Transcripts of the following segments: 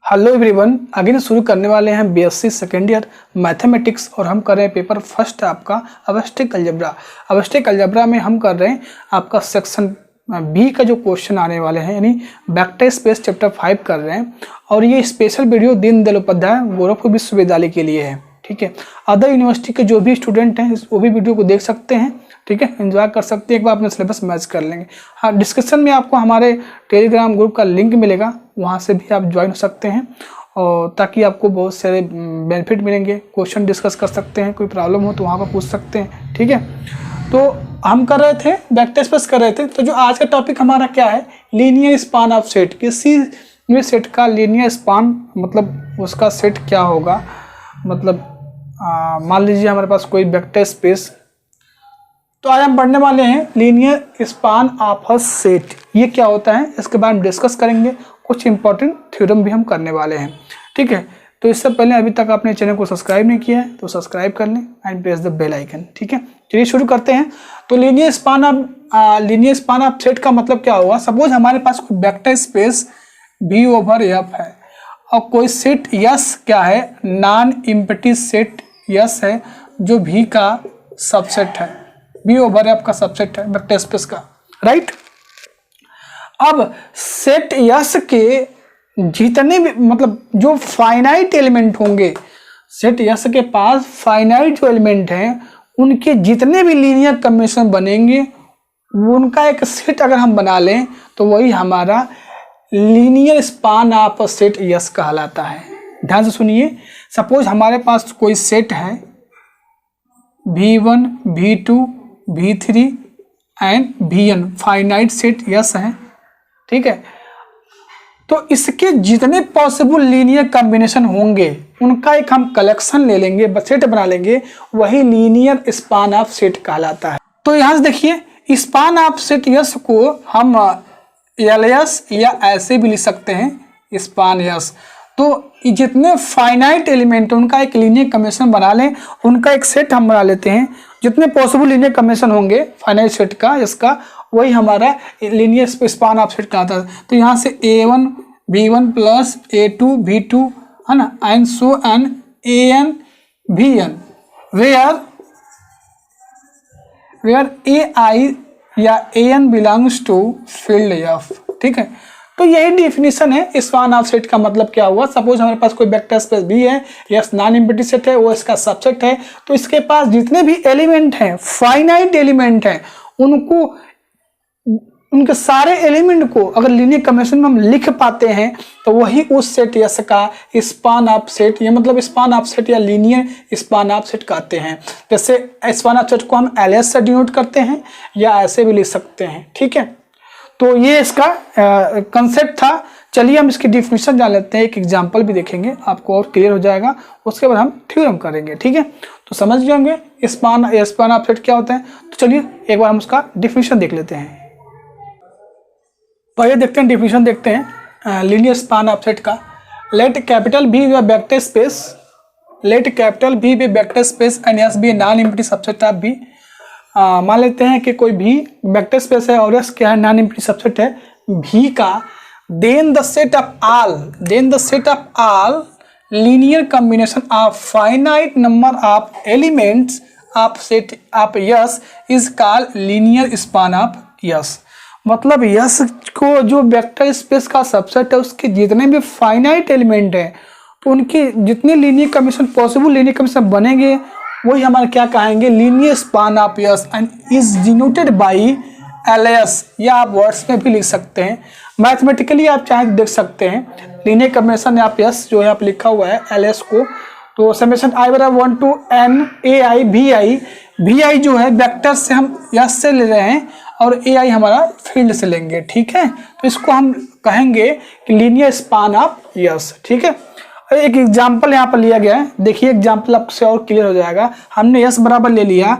Hello everyone, again शुरू करने वाले हैं बीएससी सेकेंड ईयर मैथमेटिक्स और हम कर रहे हैं पेपर फर्स्ट आपका अवस्टिक अलजेब्रा। अवस्टिक अलजेब्रा में हम कर रहे हैं आपका सेक्शन बी का जो क्वेश्चन आने वाले हैं, यानी वेक्टर स्पेस चैप्टर 5 कर रहे हैं। और ये स्पेशल वीडियो दीनदयाल उपाध्याय गोरखपुर विश्वविद्यालय के लिए है। ठीक है, अदर यूनिवर्सिटी के जो भी स्टूडेंट हैं वो भी वीडियो को देख सकते हैं। ठीक है, एंजॉय कर सकते हैं, एक बार अपना सिलेबस मैच कर लेंगे। हाँ, डिस्क्रिप्शन में आपको हमारे टेलीग्राम ग्रुप का लिंक मिलेगा, वहाँ से भी आप ज्वाइन हो सकते हैं और ताकि आपको बहुत सारे बेनिफिट मिलेंगे। क्वेश्चन डिस्कस कर सकते हैं, कोई प्रॉब्लम हो तो वहाँ पर पूछ सकते हैं। ठीक है, तो हम कर रहे थे वेक्टर स्पेस कर रहे थे। तो जो आज का टॉपिक हमारा क्या है, लीनियर स्पान ऑफ सेट। किसी भी सेट का लीनियर स्पान मतलब उसका सेट क्या होगा। मतलब मान लीजिए हमारे पास कोई वेक्टर स्पेस, तो आज हम पढ़ने वाले हैं linear span of a set. ये क्या होता है इसके बारे में डिस्कस करेंगे। कुछ इंपॉर्टेंट थ्योरम भी हम करने वाले हैं। ठीक है, तो इससे पहले अभी तक आपने चैनल को सब्सक्राइब नहीं किया है तो सब्सक्राइब कर लें and press the bell icon. ठीक है, चलिए शुरू करते हैं। तो लीनियर स्पान ऑफ सेट का मतलब क्या होगा। सपोज हमारे पास कोई vector space V over F है और कोई सेट यस क्या है, नॉन एम्प्टी सेट यस है जो V का सबसेट है, V ओवर F का सबसेट है वेक्टर स्पेस का, राइट। अब सेट यस के जितने भी मतलब जो फाइनाइट एलिमेंट होंगे, सेट यस के पास फाइनाइट जो एलिमेंट हैं उनके जितने भी लीनियर कॉम्बिनेशन बनेंगे उनका एक सेट अगर हम बना लें तो वही हमारा linear span of a set yes कहलाता है। ध्यान से सुनिए, सपोज हमारे पास कोई सेट है V1, V2, V3 and Vn, finite set yes है। ठीक है, तो इसके जितने पॉसिबल लीनियर कॉम्बिनेशन होंगे उनका एक हम कलेक्शन ले लेंगे, सेट बना लेंगे, वही लीनियर स्पान ऑफ सेट कहलाता है। तो यहां से देखिए, स्पान ऑफ सेट यस को हम LS या ऐसे भी लिख सकते हैं स्पान यस। तो जितने फाइनाइट एलिमेंट उनका एक लीनियर कॉम्बिनेशन बना लें, उनका एक सेट हम बना लेते हैं। जितने पॉसिबल लीनियर कॉम्बिनेशन होंगे फाइनाइट सेट का इसका, वही हमारा लीनियर स्पान ऑफ सेट कहलाता है। तो यहाँ से A1 B1 plus A2 B2 है ना, and so and AN VN where AI या AN belongs to field F। ठीक है, तो यही डिफिनीशन है स्पान ऑफ सेट का। मतलब क्या हुआ, सपोज हमारे पास कोई वेक्टर स्पेस भी है, यस नॉन एम्प्टी सेट है, वो इसका सबसेट है। तो इसके पास जितने भी एलिमेंट हैं, फाइनाइट एलिमेंट हैं, उनके सारे एलिमेंट को अगर लीनियर कॉम्बिनेशन में हम लिख पाते हैं तो वही उस सेट यस का स्पान ऑफ सेट, ये मतलब स्पान ऑफ सेट या लीनियर स्पान ऑफ सेट कहते हैं। जैसे स्पान ऑफ सेट को हम LS से डिनोट करते हैं या ऐसे भी लिख सकते हैं। ठीक है, तो ये इसका कंसेप्ट था। चलिए हम इसकी डिफिनीशन जान लेते हैं, एक एग्जांपल भी देखेंगे, आपको और क्लियर हो जाएगा। उसके बाद हम थ्योरम करेंगे। ठीक है, तो समझ जाएंगे स्पान ऑफ सेट क्या होता है। तो चलिए एक बार हम उसका डिफिनीशन देख लेते हैं। पहले देखते हैं डिफिनीशन, देखते हैं लीनियर स्पान ऑफ सेट का। Let capital B be vector space, let capital B be vector space and S be non empty subset of B. मान लेते हैं कि कोई भी वेक्टर स्पेस है और एस क्या है, नॉन एम्प्टी सबसेट है भी का। Then the set of all linear combination of finite number of elements of set of S is called linear span of S. मतलब यस को जो वेक्टर स्पेस का सबसेट है उसके जितने भी फाइनाइट एलिमेंट हैं तो उनकी जितने linear combination possible linear combination बनेंगे वही हमारे क्या कहेंगे, linear span of yes and is denoted by LS, या आप वर्ड्स में भी लिख सकते हैं। मैथमेटिकली आप चाहे देख सकते हैं लीनियर कॉम्बिनेशन ऑफ यस जो है आप लिखा हुआ है LS को, तो समेशन I बराबर 1 to N AI VI जो है वेक्टर से हम यस से ले रहे हैं और AI हमारा फील्ड से लेंगे। ठीक है, तो इसको हम कहेंगे कि लीनियर स्पान ऑफ यस। ठीक है, एक एग्जांपल यहाँ पर लिया गया है, देखिए एग्जांपल आपसे और क्लियर हो जाएगा। हमने यस बराबर ले लिया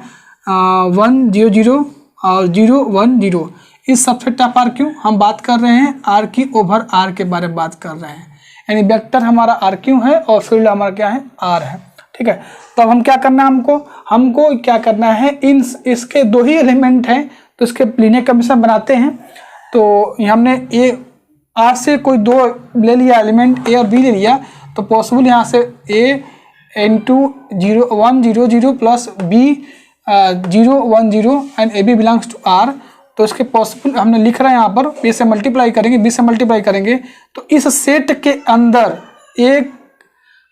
1 0 0 और 0 1 0। इस सबसेट ऑफ आर क्यू हम बात कर रहे हैं, आर की ओवर आर के बारे में बात कर रहे हैं, यानी वेक्टर हमारा आर क्यू है और फील्ड हमारा क्या है, आर है। ठीक है, तो अब हम क्या करना है, हमको क्या करना है, इसके दो ही एलिमेंट हैं तो इसके लीनियर कॉम्बिनेशन बनाते हैं। तो हमने आर से कोई दो ले लिया एलिमेंट ए और बी ले लिया, तो पॉसिबल यहाँ से A into 100 plus B 010 and A B belongs to R. तो इसके पॉसिबल हमने लिख रहा है यहाँ पर, ए से मल्टीप्लाई करेंगे, बी से मल्टीप्लाई करेंगे, तो इस सेट के अंदर A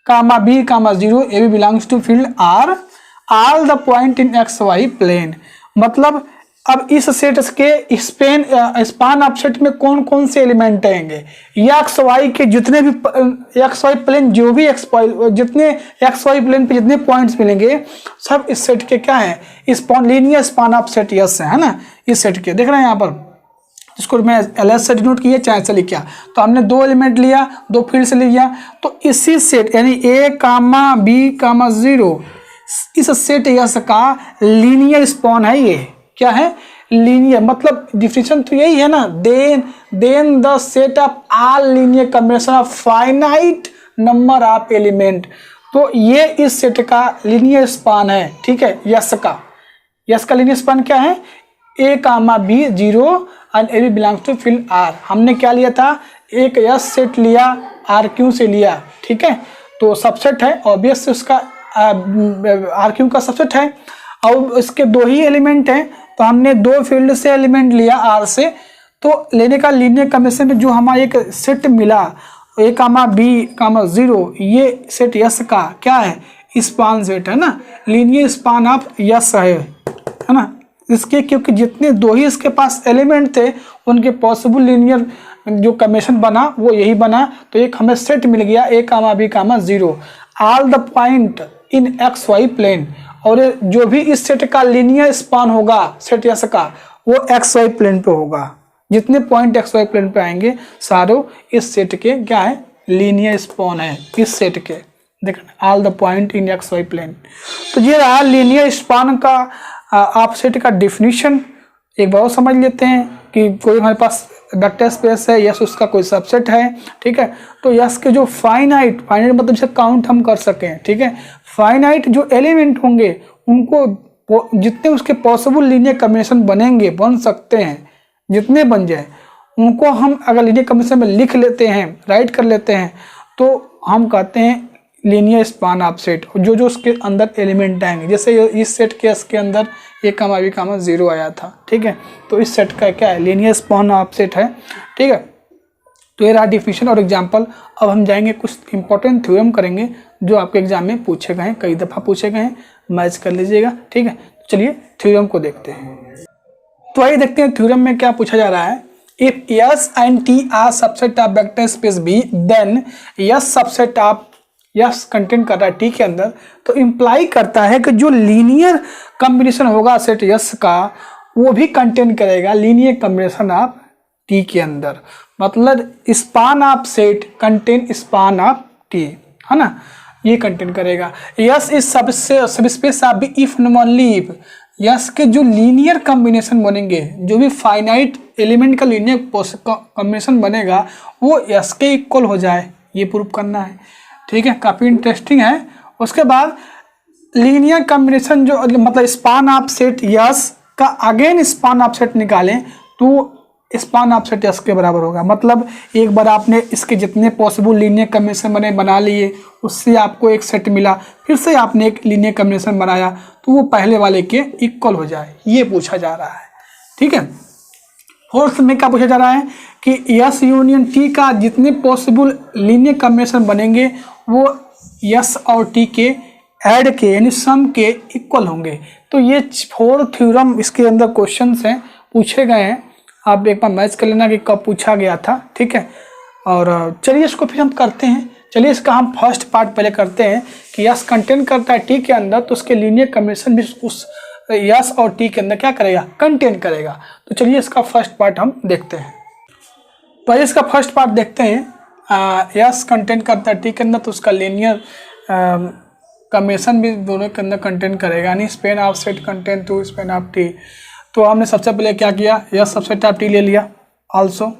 comma B comma 0 A B belongs to field R all the point in X Y plane. मतलब अब इस सेट के स्पान ऑफ सेट में कौन कौन से एलिमेंट आएंगे, एक्स वाई के जितने भी एक्स वाई प्लेन जो भी जितने एक्स वाई प्लेन पे जितने पॉइंट्स मिलेंगे सब इस सेट के क्या है, span linear span of set yes है ना। इस सेट के देख रहे हैं यहाँ पर, जिसको मैं एलएस से डिनोट किया चाहे से लिखा, तो हमने दो एलिमेंट लिया, दो फील्ड से लिया, तो इसी सेट यानी ए कामा बी कामा 0 इस सेट यस का लीनियर स्पान है। ये क्या है, लीनियर, मतलब डिफिनेशन तो यही है ना, then the set of all linear combination of finite number of element. तो ये इस सेट का लीनियर स्पान है, ठीक है। यस का लीनियर स्पान क्या है, A comma B 0 and A B belongs to field R. हमने क्या लिया था, एक यस सेट लिया, आर क्यू से लिया, ठीक है, तो सबसेट है ऑब्वियस, उसका आर क्यू का सबसेट है। और इसके दो ही एलिमेंट हैं, तो हमने दो फील्ड से एलिमेंट लिया आर से, तो लेने का लीनियर कॉम्बिनेशन में जो हमारा एक सेट मिला ए कामा बी कामा 0, ये सेट यस का क्या है, स्पान सेट है ना, लीनियर स्पान ऑफ यस है ना इसके, क्योंकि जितने दो ही इसके पास एलिमेंट थे उनके पॉसिबल लीनियर जो कॉम्बिनेशन बना वो यही बना। तो एक हमें सेट मिल गया A comma B comma 0 all the point in X Y plane, और जो भी इस सेट का लीनियर स्पान होगा सेट यस का वो एक्स वाई प्लेन पे होगा। जितने पॉइंट एक्स वाई प्लेन पे आएंगे सारे इस सेट के क्या है, लीनियर स्पान है इस सेट के। देखना all the point in X Y plane. तो ये रहा लीनियर स्पान का आप सेट का डिफिनीशन। एक बार समझ लेते हैं कि कोई हमारे पास वेक्टर स्पेस है, यस उसका कोई सबसेट है, ठीक है। तो यस के जो फाइनाइट मतलब जिसे काउंट हम कर सकें, ठीक है, फाइनाइट जो एलिमेंट होंगे उनको जितने उसके पॉसिबल लीनियर कॉम्बिनेशन बनेंगे, बन सकते हैं, जितने बन जाए उनको हम अगर लीनियर कॉम्बिनेशन में लिख लेते हैं, राइट कर लेते हैं, तो हम कहते हैं लीनियर स्पान ऑफ सेट। जो जो उसके अंदर एलिमेंट आएंगे, जैसे इस सेट के इसके अंदर ए कामा बी कामा 0 आया था, ठीक है, तो इस सेट का क्या है, लीनियर स्पान ऑफ सेट है, ठीक है। तो ये रहा डिफिनेशन और एग्जांपल। अब हम जाएंगे कुछ इंपॉर्टेंट थ्योरम करेंगे जो आपके एग्जाम में पूछे गए हैं, कई दफ़ा पूछे गए हैं, मैच कर लीजिएगा, ठीक है। चलिए थ्योरम को देखते हैं। तो आइए देखते हैं थ्योरम में क्या पूछा जा रहा है। If S and T are subset of vector space B, then S subset of S content कर रहा है टी के अंदर, तो इम्प्लाई करता है कि जो लीनियर कॉम्बिनेशन होगा सेट यस का वो भी कंटेंट करेगा लीनियर कॉम्बिनेशन ऑफ टी के अंदर। मतलब span of set content span of T, है ना, ये कंटेंट करेगा। S is subspace of B if and only if S के जो लीनियर कॉम्बिनेशन बनेंगे, जो भी फाइनाइट एलिमेंट का लीनियर कॉम्बिनेशन बनेगा वो यस के इक्वल हो जाए, ये प्रूव करना है, ठीक है। काफ़ी इंटरेस्टिंग है। उसके बाद लीनियर कॉम्बिनेशन जो मतलब स्पान ऑफ सेट यस का अगेन स्पान ऑफ सेट निकालें तो स्पान ऑफ सेट यस के बराबर होगा। मतलब एक बार आपने इसके जितने पॉसिबल लीनियर कॉम्बिनेशन बना लिए, उससे आपको एक सेट मिला, फिर से आपने एक लीनियर कॉम्बिनेशन बनाया तो वो पहले वाले के इक्वल हो जाए, ये पूछा जा रहा है, ठीक है। फोर्थ में क्या पूछा जा रहा है कि यस यूनियन टी का जितने पॉसिबल लीनियर कॉम्बिनेशन बनेंगे वो यस और टी के ऐड के यानी सम के इक्वल होंगे। तो ये 4 थ्योरम इसके अंदर क्वेश्चंस हैं, पूछे गए हैं। आप एक बार मैच कर लेना कि कब पूछा गया था, ठीक है। और चलिए इसको फिर हम करते हैं। चलिए इसका हम फर्स्ट पार्ट पहले करते हैं कि यस कंटेंट करता है टी के अंदर, तो उसके लीनियर कॉम्बिनेशन भी उस यस और टी के अंदर क्या करेगा, कंटेंट करेगा। तो चलिए इसका फर्स्ट पार्ट हम देखते हैं। तो इसका फर्स्ट पार्ट देखते हैं। यस कंटेंट करता है टी के अंदर, तो उसका लीनियर कॉम्बिनेशन भी दोनों के अंदर कंटेंट करेगा, यानी span of set content to span of T. तो हमने सबसे पहले क्या किया, यस सबसेट ऑफ टी ले लिया। आल्सो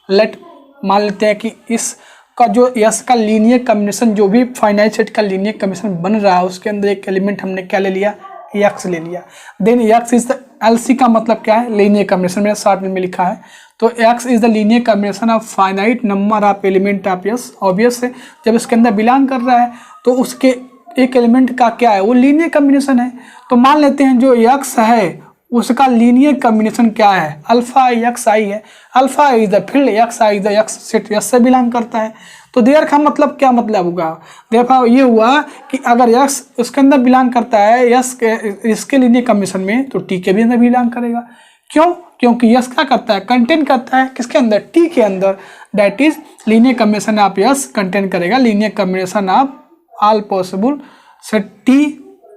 लेट मान लेते हैं कि इसका जो यस का लीनियर कॉम्बिनेशन, जो भी फाइनाइट सेट का लीनियर कॉम्बिनेशन बन रहा है उसके अंदर एक एलिमेंट हमने क्या ले लिया, एक्स ले लिया। Then X is the LC का मतलब क्या है, लीनियर कॉम्बिनेशन, मेरा शॉर्ट में लिखा है। तो X is the linear combination of finite number of element of S। Obvious है, जब इसके अंदर बिलोंग कर रहा है तो उसके एक एलिमेंट का क्या है, वो लीनियर कॉम्बिनेशन है। तो मान लेते हैं जो X है उसका लीनियर कॉम्बिनेशन क्या है, अल्फा एक्स आई है। Alpha is the field, x I is the x set S से बिलोंग करता है। तो देयर का मतलब क्या मतलब होगा, देखो ये हुआ कि अगर x उसके अंदर बिलोंग करता है S के इसके लीनियर कॉम्बिनेशन में, तो T के भी अंदर बिलोंग करेगा। क्यों, क्योंकि S क्या करता है, कंटेन करता है किसके अंदर, T के अंदर। That is linear combination of S contain करेगा linear combination of all possible set T,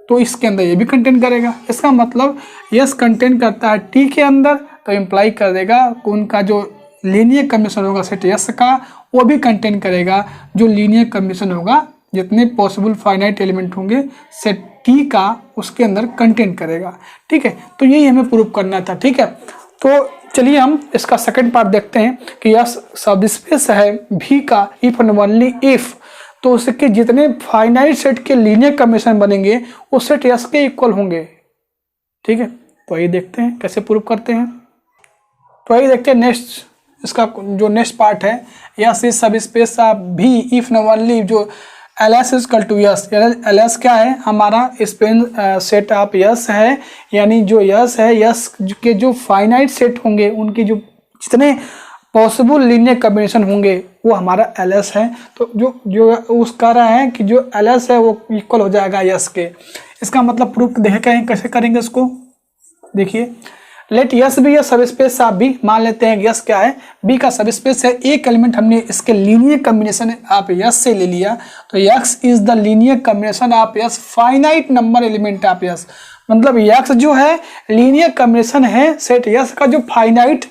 तो इसके अंदर ये भी कंटेन करेगा। इसका मतलब S कंटेन करता है T के अंदर, तो इम्प्लाई कर देगा उनका जो लीनियर कॉम्बिनेशन होगा सेट S का, वो भी कंटेन करेगा जो लीनियर कॉम्बिनेशन होगा, जितने पॉसिबल फाइनाइट एलिमेंट होंगे सेट T का उसके अंदर कंटेन करेगा। ठीक है, तो यही हमें प्रूव करना था। ठीक है, तो चलिए हम इसका सेकंड पार्ट देखते हैं कि S सब स्पेस है V का इफ एंड ओनली इफ, तो उसके जितने फाइनाइट सेट के लीनियर कॉम्बिनेशन बनेंगे वो सेट S के इक्वल होंगे। ठीक है, तो आइए देखते हैं कैसे प्रूव करते हैं। तो आइए देखते हैं नेक्स्ट, इसका जो नेक्स्ट पार्ट है, S is subspace of V if and only जो LS is equal to S। LS क्या है, हमारा स्पेन सेट ऑफ S है, यानी जो S है S के जो फाइनाइट सेट होंगे उनके जो जितने पॉसिबल लीनियर कॉम्बिनेशन होंगे वो हमारा LS है। तो जो उस कह रहा है कि जो LS है वो इक्वल हो जाएगा S के। इसका मतलब प्रूफ देखें कैसे करेंगे इसको, देखिए लेट S भी या सब स्पेस ऑफ B, मान लेते हैं S क्या है, B का सब स्पेस है। एक एलिमेंट हमने इसके लीनियर कॉम्बिनेशन आप S से ले लिया, तो X is the linear combination of S finite number element of S। मतलब X जो है लीनियर कॉम्बिनेशन है सेट S का, जो फाइनाइट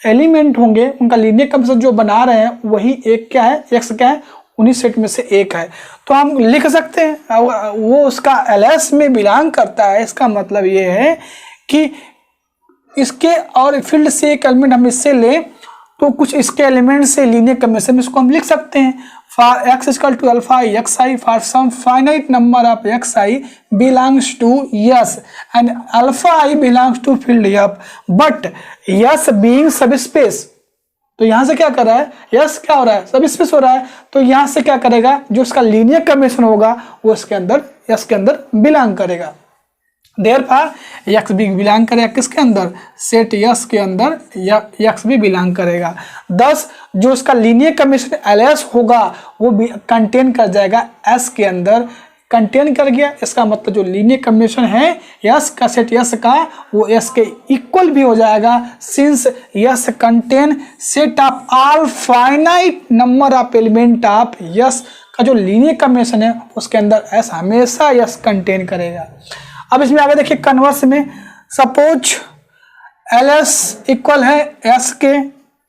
एलिमेंट होंगे उनका लीनियर कॉम्बिनेशन जो बना रहे हैं वही एक क्या है, X क्या है, उन्हीं सेट में से एक है। तो हम लिख सकते हैं वो उसका LS में बिलोंग करता है। इसका मतलब ये है कि इसके और फील्ड से एक एलिमेंट हम इससे ले तो कुछ इसके एलिमेंट से लीनियर कॉम्बिनेशन इसको हम लिख सकते हैं। For x equal to alpha X I for some finite number of X I belongs to S and alpha I belongs to field F, but S being subspace. तो यहाँ से क्या कर रहा है, S क्या हो रहा है, सब स्पेस हो रहा है। तो यहाँ से क्या करेगा, जो उसका लीनियर कॉम्बिनेशन होगा वो इसके अंदर S के अंदर बिलोंग करेगा। देयरफॉर X भी बिलोंग करेगा किसके अंदर, सेट S के अंदर X भी बिलोंग करेगा। thus जो उसका लीनियर कॉम्बिनेशन LS होगा वो भी कंटेन कर जाएगा S के अंदर। कंटेन कर गया, इसका मतलब जो लीनियर कॉम्बिनेशन है S का सेट S का वो S के इक्वल भी हो जाएगा, since S contain set of all finite number of element of S का जो लीनियर कॉम्बिनेशन है उसके अंदर S हमेशा S कंटेन करेगा। अब इसमें आगे देखिए कन्वर्स में, सपोज LS इक्वल है S के,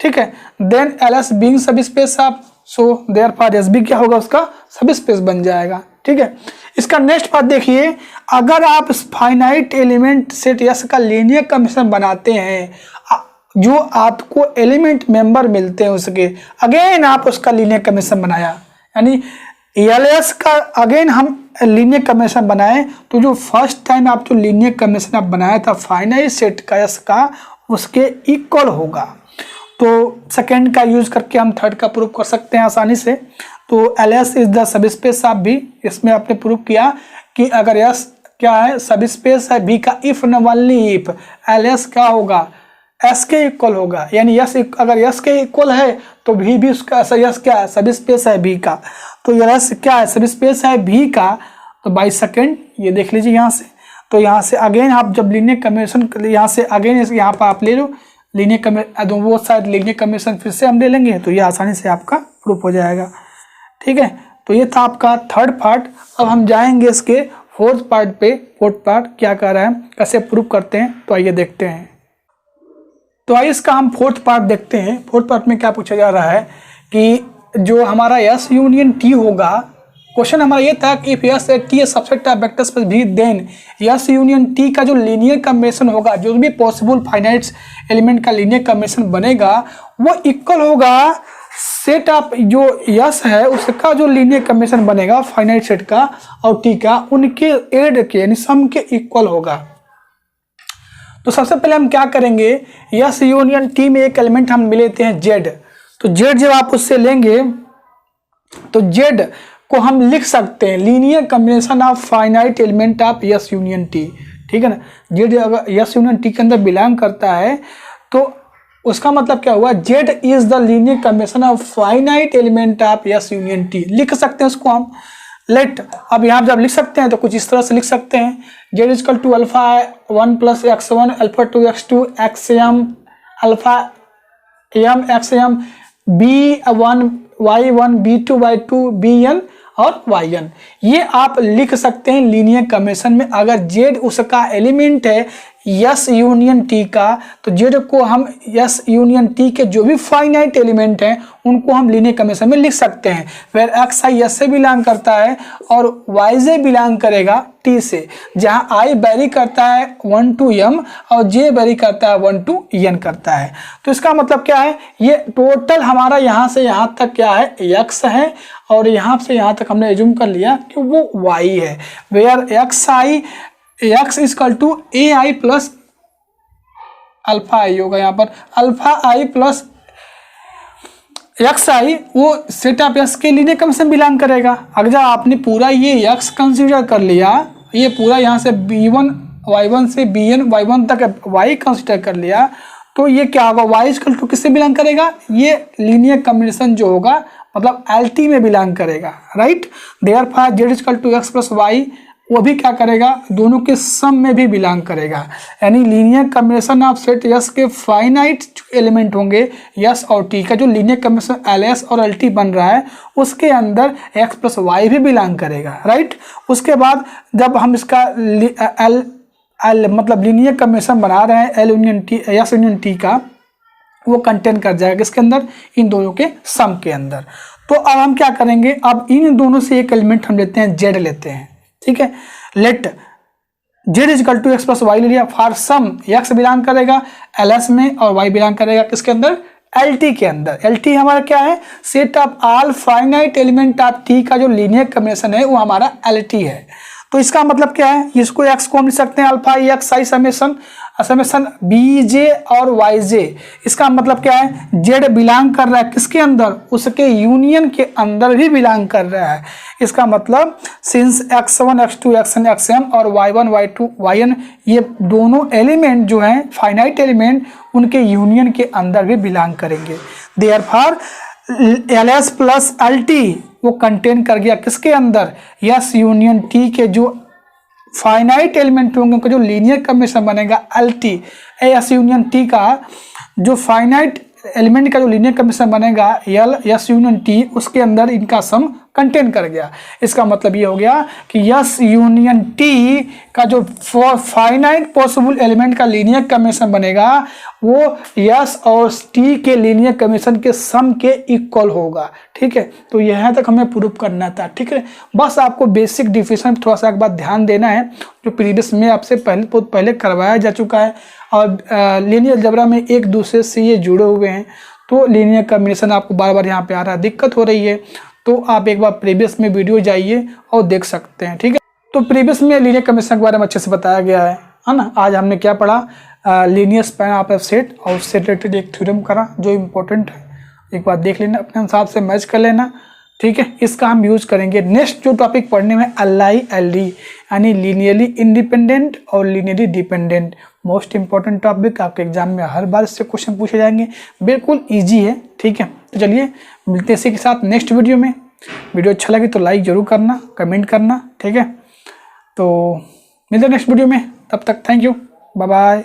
ठीक है, then LS being subspace of, so therefore S भी क्या होगा, उसका सब स्पेस बन जाएगा। ठीक है, इसका नेक्स्ट पार्ट देखिए, अगर आप फाइनाइट एलिमेंट सेट S का लीनियर कॉम्बिनेशन बनाते हैं, जो आपको एलिमेंट मेंबर मिलते हैं उसके, अगेन आप उसका लीनियर कॉम्बिनेशन बनाया, यानी LS का अगेन हम लीनियर कॉम्बिनेशन बनाए, तो जो फर्स्ट टाइम आप जो लीनियर कॉम्बिनेशन आप बनाया था फाइनाइट सेट का S का, उसके इक्वल होगा। तो सेकेंड का यूज करके हम थर्ड का प्रूव कर सकते हैं आसानी से। तो LS is the sub space of B, इसमें आपने प्रूव किया कि अगर S क्या है, सब स्पेस है B का, if and only if LS क्या होगा, S के इक्वल होगा। यानी S अगर S के इक्वल है तो भी उसका S क्या है, सब स्पेस है B का। तो S क्या है, सब स्पेस है B का। तो बाई सेकेंड ये देख लीजिए यहाँ से, तो यहाँ से अगेन आप जब लीनियर कॉम्बिनेशन यहाँ से अगेन यहाँ पर आप ले लो लीनियर कॉम्बिनेशन, वो साइड लीनियर कॉम्बिनेशन फिर से हम ले लेंगे, तो ये आसानी से आपका प्रूफ हो जाएगा। ठीक है, तो ये था आपका थर्ड पार्ट। अब हम जाएंगे इसके फोर्थ पार्ट पे। फोर्थ पार्ट क्या कर रहा है, कैसे प्रूफ करते हैं, तो आइए देखते हैं। तो आइए इसका हम फोर्थ पार्ट देखते हैं। फोर्थ पार्ट में क्या पूछा जा रहा है कि जो हमारा S यूनियन T होगा, क्वेश्चन हमारा ये था कि if S T subset of vectors पर भी, देन S यूनियन T का जो लीनियर कॉम्बिनेशन होगा, जो भी पॉसिबल फाइनाइट एलिमेंट का लीनियर कॉम्बिनेशन बनेगा वो इक्वल होगा सेट ऑफ जो S है उसका जो लीनियर कॉम्बिनेशन बनेगा फाइनाइट सेट का और T का, उनके एड के यानी सम के इक्वल होगा। तो सबसे पहले हम क्या करेंगे, यस यूनियन टी में एक एलिमेंट हम लेते हैं जेड। तो जेड जब आप उससे लेंगे तो जेड को हम लिख सकते हैं linear combination of finite element of yes union T, ठीक है ना। जेड अगर यस यूनियन टी के अंदर बिलोंग करता है तो उसका मतलब क्या हुआ, Z is the linear combination of finite element of yes union T, लिख सकते हैं उसको हम। लेट अब यहाँ जब लिख सकते हैं तो कुछ इस तरह से लिख सकते हैं, Z equal to alpha 1 + x1 alpha 2 x2 xm alpha m xm b1 y1 b2 y2 bn और yn। ये आप लिख सकते हैं लीनियर कॉम्बिनेशन में। अगर जेड उसका एलिमेंट है यस यूनियन टी का, तो जेड को हम यस यूनियन टी के जो भी फाइनाइट एलिमेंट हैं उनको हम लीनियर कॉम्बिनेशन में लिख सकते हैं। फिर एक्स आई एस से बिलोंग करता है और वाई जे बिलोंग करेगा टी से, जहां आई वेरी करता है 1 to m और जे वेरी करता है 1 to n करता है। तो इसका मतलब क्या है, ये टोटल हमारा यहाँ से यहाँ तक क्या है, x है, और यहाँ से यहाँ तक हमने एज्यूम कर लिया कि वो y है। Where x is equal to A I plus alpha I होगा, यहाँ पर alpha I plus X I वो सेट ऑफ एक्स के लीनियर कॉम्बिनेशन बिलोंग करेगा। अगर आपने पूरा ये एक्स कंसीडर कर लिया, ये पूरा यहाँ से b1 y1 से bn y1 तक y कंसीडर कर लिया, तो ये क्या होगा, y इजकल टू किससे बिलोंग करेगा, ये लीनियर कॉम्बिनेशन जो होगा मतलब LT में बिलोंग करेगा, right. Therefore Z equal to X plus Y वो भी क्या करेगा, दोनों के सम में भी बिलोंग करेगा। यानी linear combination of set yes के फाइनाइट एलिमेंट होंगे यस और टी का, जो लीनियर कॉम्बिनेशन एल एस और एल टी बन रहा है उसके अंदर एक्स प्लस वाई भी बिलोंग करेगा, राइट। उसके बाद जब हम इसका एल मतलब लीनियर कॉम्बिनेशन बना रहे हैं L union T yes union T का, वो कंटेन कर जाएगा इसके अंदर, इन दोनों के सम के अंदर। तो अब हम क्या करेंगे, अब इन दोनों से एक एलिमेंट हम लेते हैं जेड लेते हैं, ठीक है। Let Z equal to X plus Y ले लिया, फॉर सम एक्स बिलोंग करेगा एल एस में और वाई बिलोंग करेगा किसके अंदर, एल टी के अंदर। एल टी हमारा क्या है, set of all finite element of T का जो लीनियर कॉम्बिनेशन है वो हमारा एल टी है। तो इसका मतलब क्या है, इसको एक्स को हम लिख सकते हैं alpha X I summation B J और वाई जे। इसका मतलब क्या है, जेड बिलोंग कर रहा है किसके अंदर, उसके यूनियन के अंदर भी बिलोंग कर रहा है। इसका मतलब since x1 x2 xn xm और y1 y2 yn ये दोनों एलिमेंट जो हैं फाइनाइट एलिमेंट उनके यूनियन के अंदर भी बिलोंग करेंगे। Therefore L S plus L T वो कंटेन कर गया किसके अंदर, यस यूनियन टी के जो फाइनाइट एलिमेंट होंगे उनका जो लीनियर कॉम्बिनेशन बनेगा L T, S union T का जो फाइनाइट एलिमेंट का जो लीनियर कॉम्बिनेशन बनेगा एल यस यूनियन टी, उसके अंदर इनका सम कंटेन कर गया। इसका मतलब ये हो गया कि यस यूनियन टी का जो फाइनाइट पॉसिबल एलिमेंट का लीनियर कॉम्बिनेशन बनेगा वो यस और टी के लीनियर कॉम्बिनेशन के सम के इक्वल होगा, ठीक है। तो यहाँ तक हमें प्रूफ करना था, ठीक है। बस आपको बेसिक डिफिनेशन थोड़ा सा एक बात ध्यान देना है, जो प्रीवियस में आपसे बहुत पहले करवाया जा चुका है, और लीनियर अलजेब्रा में एक दूसरे से ये जुड़े हुए हैं। तो लीनियर कॉम्बिनेशन आपको बार बार यहाँ पे आ रहा है, दिक्कत हो रही है, तो आप एक बार प्रीवियस में वीडियो जाइए और देख सकते हैं, ठीक है। तो प्रीवियस में लीनियर कॉम्बिनेशन के बारे में अच्छे से बताया गया है ना। आज हमने क्या पढ़ा, linear span of A set और उससे रिलेटेड एक थ्योरम करा जो इम्पोर्टेंट है, एक बार देख लेना, अपने हिसाब से मैच कर लेना, ठीक है। इसका हम यूज करेंगे। नेक्स्ट जो टॉपिक पढ़ने में एल आई एल डी यानी लीनियरली इंडिपेंडेंट और linearly dependent, most important topic, आपके एग्जाम में हर बार इससे क्वेश्चन पूछे जाएंगे, बिल्कुल ईजी है, ठीक है। तो चलिए मिलते हैं इसी के साथ नेक्स्ट वीडियो में। वीडियो अच्छा लगे तो लाइक जरूर करना, कमेंट करना, ठीक है। तो मिलते हैं नेक्स्ट वीडियो में, तब तक थैंक यू, बाय बाय।